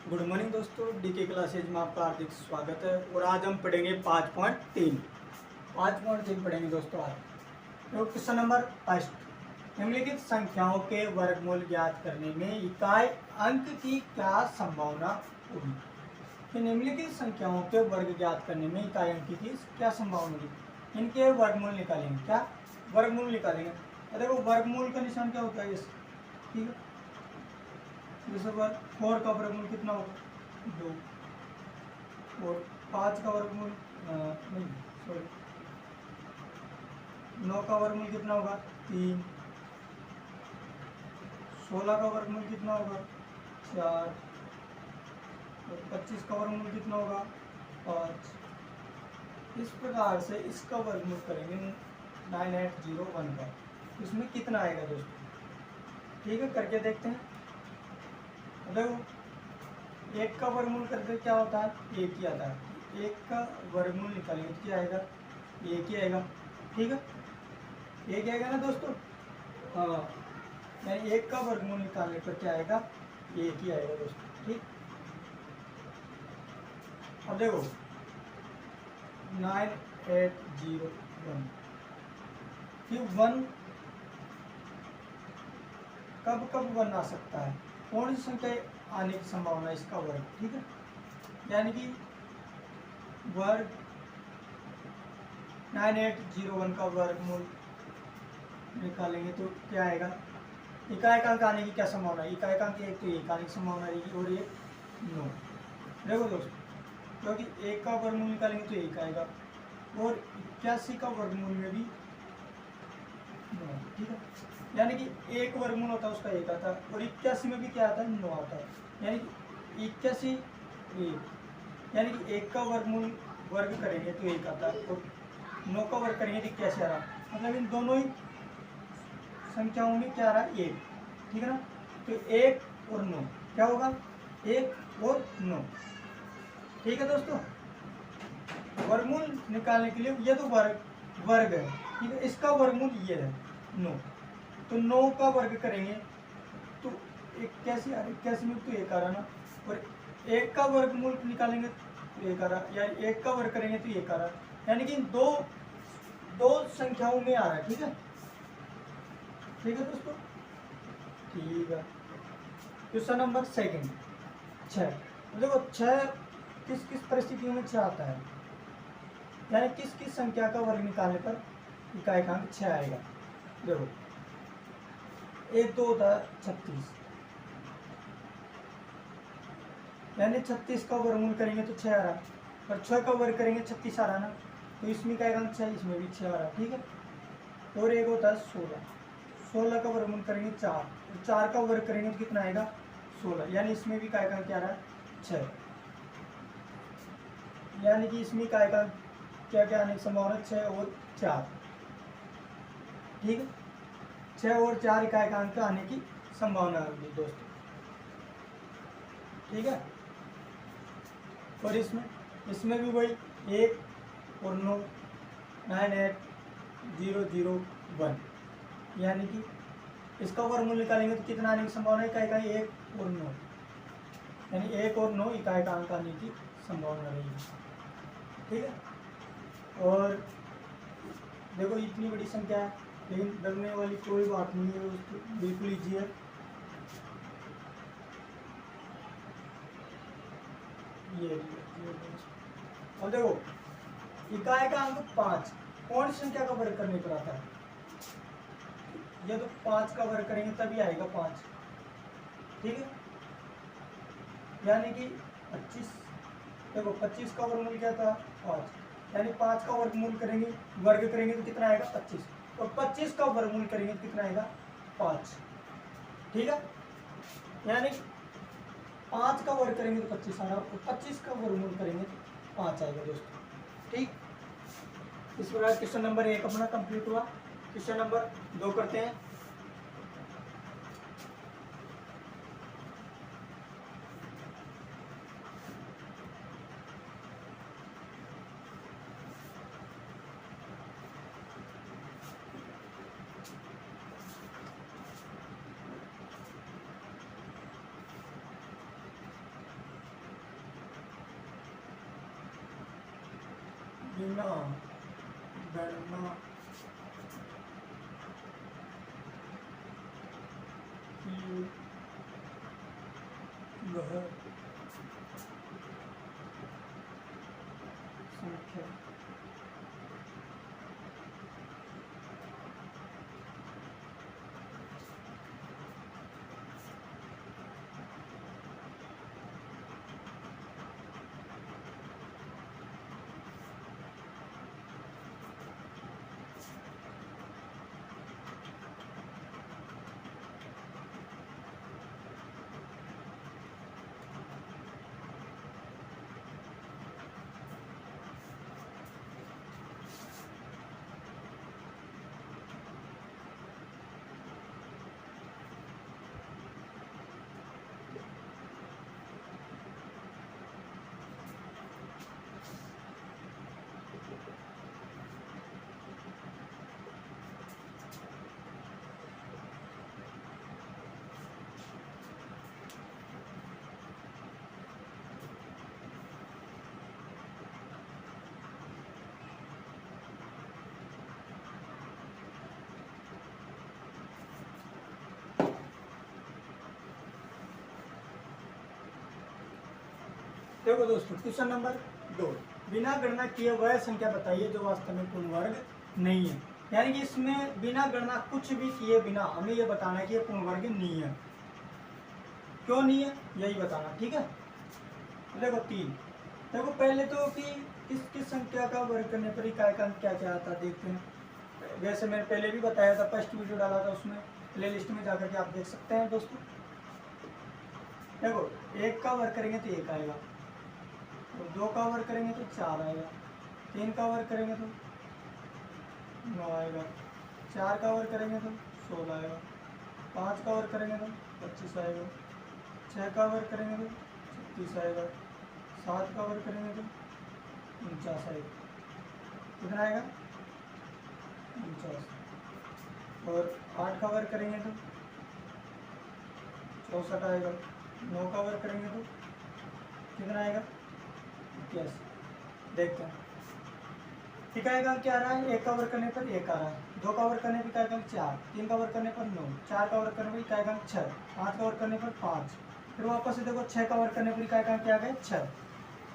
Good morning दोस्तों, DK classes में आपका हार्दिक स्वागत है। और आज हम पढ़ेंगे 5.3 पढ़ेंगे दोस्तों। आज तो क्वेश्चन नंबर फर्स्ट, निम्नलिखित संख्याओं के वर्गमूल ज्ञात करने में इकाई अंक की क्या संभावना होगी। तो निम्नलिखित संख्याओं के वर्ग ज्ञात करने में इकाई अंक की क्या संभावना होगी। इनके वर्गमूल निकालेंगे। क्या वर्गमूल निकालेंगे? देखो, वर्गमूल का निशान क्या होता है, इस ठीक है। जैसे 4 का वर्गमूल कितना होगा, 2। और 5 का वर्गमूल नहीं, सॉरी, 9 का वर्गमूल कितना होगा, 3। 16 का वर्गमूल कितना होगा, 4। और 25 का वर्गमूल कितना होगा, 5। इस प्रकार से इसका वर्गमूल करेंगे 9801 का, इसमें कितना आएगा दोस्तों। ठीक है, करके देखते हैं। देखो, 1 का वर्गमूल करके क्या होता है, 1 ही आता है। 1 का वर्गमूल निकालेंगे तो क्या आएगा, 1 ही आएगा। ठीक है, 1 आएगा ना दोस्तों। हाँ, यानी 1 का वर्गमूल निकालने पर क्या आएगा, 1 ही आएगा दोस्तों। ठीक, अब देखो 9801, फिर 1 कब कब 1 आ सकता है, कौन सी संख्या आने की संभावना है इसका वर्ग। ठीक है, यानी कि वर्ग 9801 का वर्गमूल निकालेंगे तो क्या आएगा, इकाई अंक आने की क्या संभावना है। इकाई अंक 1 तो 1 आने की संभावना रहेगी और 1 9। देखो दोस्तों, क्योंकि 1 का वर्गमूल निकालेंगे तो 1 आएगा और 81 का वर्गमूल में भी 9। ठीक है, यानी कि 1 वर्गमूल होता है उसका 1 आता है और 81 में भी क्या आता है, 9 आता है। यानी कि 81 1, यानी कि 1 का वर्गमूल वर्ग करेंगे तो 1 आता है और 9 का वर्ग करेंगे तो 81 आ रहा। मतलब इन दोनों ही संख्याओं में क्या आ रहा है, 1। ठीक है ना, तो 1 और 9 क्या होगा, 1 और 9। ठीक है दोस्तों, वर्गमूल निकालने के लिए ये तो वर्ग है। ठीक है, इसका वर्गमूल ये है 9, तो 9 का वर्ग करेंगे तो 81 में तो 1 आ रहा ना, और 1 का वर्गमूल निकालेंगे तो 1 आ रहा, यानी 1 का वर्ग करेंगे तो 1 आ रहा, यानी कि दो संख्याओं में आ रहा है। ठीक है, ठीक है दोस्तों। ठीक है, क्वेश्चन नंबर सेकंड 6। देखो 6 किस किस परिस्थितियों में 6 आता है, यानी किस किस संख्या का वर्ग निकालने पर इकाई अंक 6 आएगा। देखो, 1 2 होता है 36, यानी 36 का वर्गमूल करेंगे तो 6 आ रहा, और 6 का वर्ग करेंगे 36 आ रहा ना, तो इसमें इकाई अंक 6, इसमें भी 6 आ रहा। ठीक है, और एक होता है 16, 16 का वर्गमूल करेंगे 4, 4 का वर्ग करेंगे तो कितना आएगा, 16, यानी इसमें भी काय का क्या रहा है, 6। यानी कि इसमें काय का क्या क्या आने की संभावना, 6 और 4। ठीक है, 6 और 4 इकाई का अंक आने की संभावना होगी दोस्तों। ठीक है, और इसमें भी वही 1 और 9, 9801, यानी कि इसका वर्गमूल निकालेंगे तो कितना आने की संभावना है, इकाई का 1 और 9, यानी 1 और 9 इकाई का अंक आने की संभावना रहेगी। ठीक है, और देखो इतनी बड़ी संख्या है, लेकिन डरने वाली कोई बात नहीं है, उसको बिल्कुल ईजी है। ये अब देखो, इकाई का अंक 5 कौन सी संख्या का वर्ग करने पर आता है, ये तो 5 का वर्ग करेंगे तभी आएगा 5। ठीक है, यानी कि 25, देखो 25 का वर्गमूल क्या था, 5, यानी 5 का वर्ग करेंगे तो कितना आएगा, 25, और 25 का वर्गमूल करेंगे तो कितना आएगा, 5। ठीक है, यानी 5 का वर्ग करेंगे तो 25 आ रहा, और 25 का वर्गमूल करेंगे तो 5 आएगा दोस्तों। ठीक, इस प्रकार क्वेश्चन नंबर 1 अपना कंप्लीट हुआ। क्वेश्चन नंबर 2 करते हैं। बिना गणना किए वह संख्या देखो दोस्तों, क्वेश्चन नंबर 2, बिना गणना किए वह संख्या बताइए जो वास्तव में पूर्ण वर्ग नहीं है। यानी कि इसमें बिना गणना कुछ भी किए बिना हमें यह बताना है कि यह पूर्ण वर्ग नहीं है। क्यों नहीं है यही बताना, ठीक है। देखो 3, देखो पहले तो कि किस संख्या का वर्ग करने पर इकाई का अंक क्या क्या आता है देखते हैं। वैसे मैंने पहले भी बताया था, फर्स्ट वीडियो डाला था, उसमें प्ले लिस्ट में जाकर के आप देख सकते हैं दोस्तों। देखो 1 का वर्ग करेंगे तो 1 आएगा, तो 2 का वर्ग करेंगे तो 4 आएगा, 3 का वर्ग करेंगे तो 9 आएगा, 4 का वर्ग करेंगे तो 16 आएगा, 5 का वर्ग करेंगे तो 25 आएगा, 6 का वर्ग करेंगे तो 36 आएगा, 7 का वर्ग करेंगे तो 49 आएगा। कितना आएगा? 49। और 8 का वर्ग करेंगे तो 64 आएगा, 9 का वर्ग करेंगे तो कितना आएगा? 81। देखते हैं इकाई का क्या आ रहा है। 1 का वर्ग करने पर 1 आ रहा है, 2 का वर्ग करने पर इकाई का 4, 3 का वर्ग करने पर 9, 4 का वर्ग करने पर इकाई का 6, 5 का वर्ग करने पर 5। फिर वापस से देखो 6 का वर्ग करने पर इकाई का क्या आ गया? 6।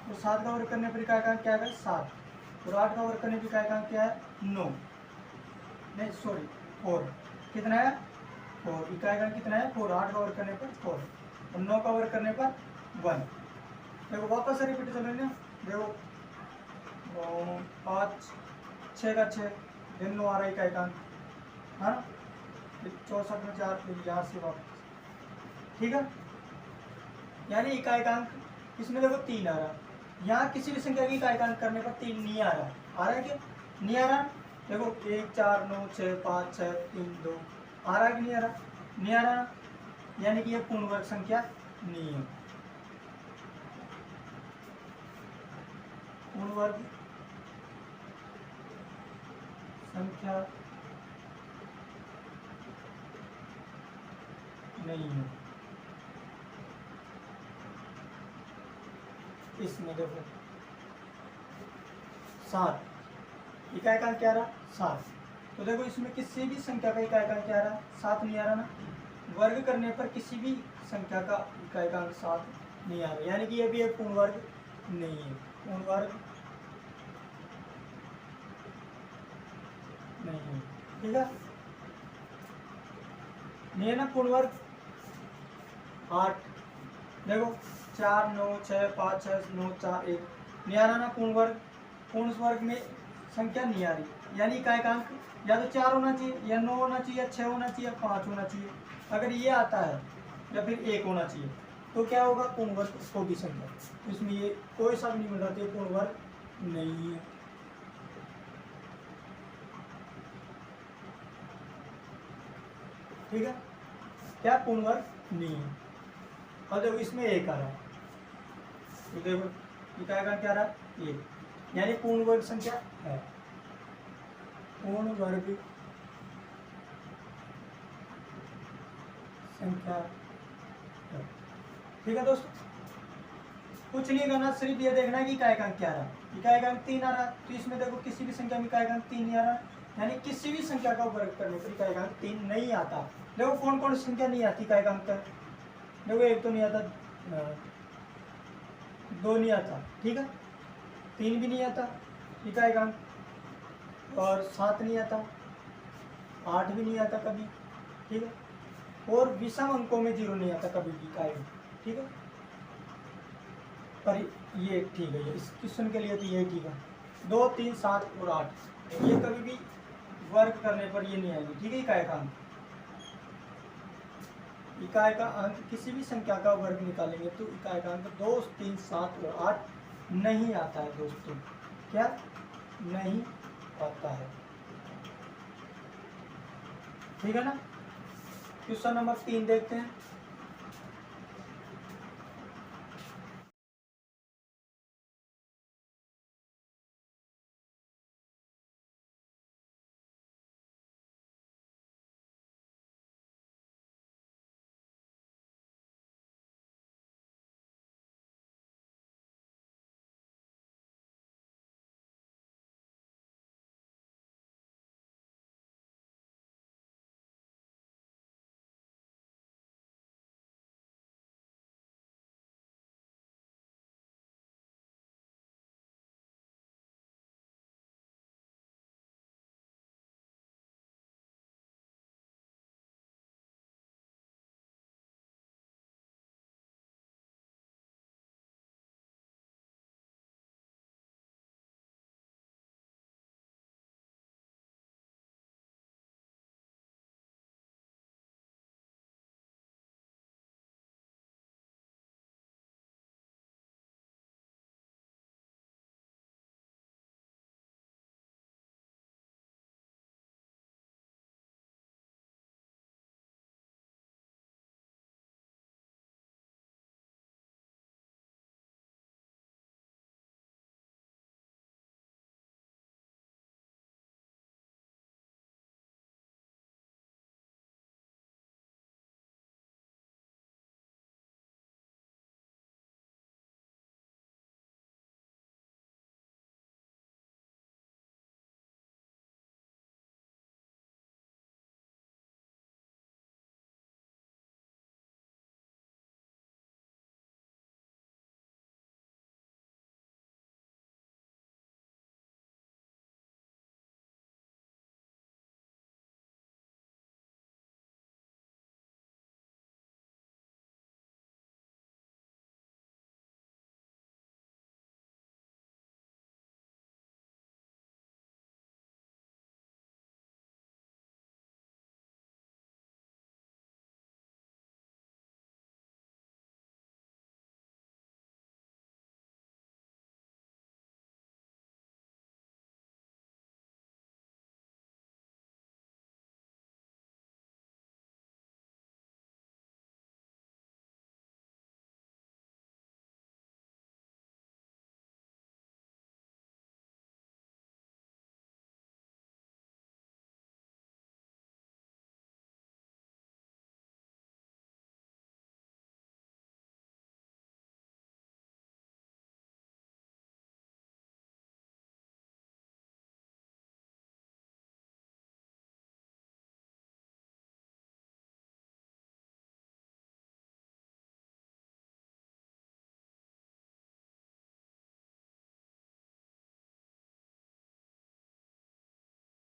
और 7 का वर्ग करने पर इकाई का क्या आ गया? 7। और 8 का वर्ग करने पर इकाई का क्या है? 9, नहीं सॉरी 4। कितना है? 4। इकाई का कितना है? 4। 8 का वर्ग करने पर 4 और 9 का वर्ग करने पर 1। देखो वापस से रिपीट चल रही है। देखो 5, 6 का 6, दिन 9 आ रहा है इकाई का, है ना। 64 में 4, फिर यहाँ से वापस, ठीक है। यानी इकाई का अंक इसमें देखो 3 आ रहा है। यहाँ किसी भी संख्या की इकाई का अंक करने पर 3 नहीं आ रहा है। आ रहा है क्या? नहीं आ रहा। देखो 1, 4, 9, 6, 5, 6, 3, 2 आ रहा है कि नहीं आ रहा? नहीं आ रहा, यानी कि यह पूर्ण वर्ग संख्या नहीं है। पूर्ण वर्ग संख्या नहीं है। इसमें देखो 7, इकाई का क्या रहा? 7। तो देखो इसमें किसी भी संख्या का इकाई का क्या रहा? 7 नहीं आ रहा ना। वर्ग करने पर किसी भी संख्या का इकाई का अंक 7 नहीं आ रहा, यानी कि यह भी एक पूर्ण वर्ग नहीं है। पूर्ण वर्ग नहीं है, ठीक है। नहीं है ना पूर्ण वर्ग। 8, देखो 4, 9, 6, 5, 6, 9, 4, 1 नहीं आ रहा ना पूर्ण वर्ग। पूर्ण वर्ग में संख्या नहीं आ रही, यानी इकाई का अंक या तो 4 होना चाहिए, या 9 होना चाहिए, या 6 होना चाहिए, या 5 होना चाहिए। अगर ये आता है या फिर 1 होना चाहिए तो क्या होगा? पूर्ण वर्ग छोटी संख्या। तो इसमें ये कोई सा भी नहीं मिल रहा, तो पूर्ण वर्ग नहीं है। ठीक है, क्या पूर्ण वर्ग नहीं है। और देखो इसमें 1 आ रहा है, तो देखो इकाई का क्या रहा? 1, यानी पूर्ण वर्ग संख्या है। पूर्ण वर्ग संख्या है। ठीक है दोस्तों, कुछ नहीं करना, सिर्फ ये देखना है कि इकाई का क्या रहा। इकाई का अंक 3 आ रहा है, तो इसमें देखो किसी भी संख्या में इकाई का अंक 3 नहीं आ रहा, यानी किसी भी संख्या का वर्ग करने पर इकाई का अंक 3 नहीं आता। देखो कौन कौन सी संख्या नहीं आती इकाई का अंक, देखो एक तो नहीं आता, 2 नहीं आता, ठीक है, 3 भी नहीं आता इकाई का अंक, और 7 नहीं आता, 8 भी नहीं आता कभी, ठीक है, और विषम अंकों में 0 नहीं आता कभी भी इकाई में, ठीक है। पर ये ठीक है, ये इस क्वेश्चन के लिए तो ये ठीक है, 2, 3, 7 और 8 ये कभी भी वर्ग करने पर ये नहीं आएगी, ठीक है। इकाई का अंक, इकाई का अंक किसी भी संख्या का वर्ग निकालेंगे तो इकाई का अंक 2, 3, 7 और 8 नहीं आता है दोस्तों, क्या नहीं आता है, ठीक है ना। क्वेश्चन नंबर 3 देखते हैं।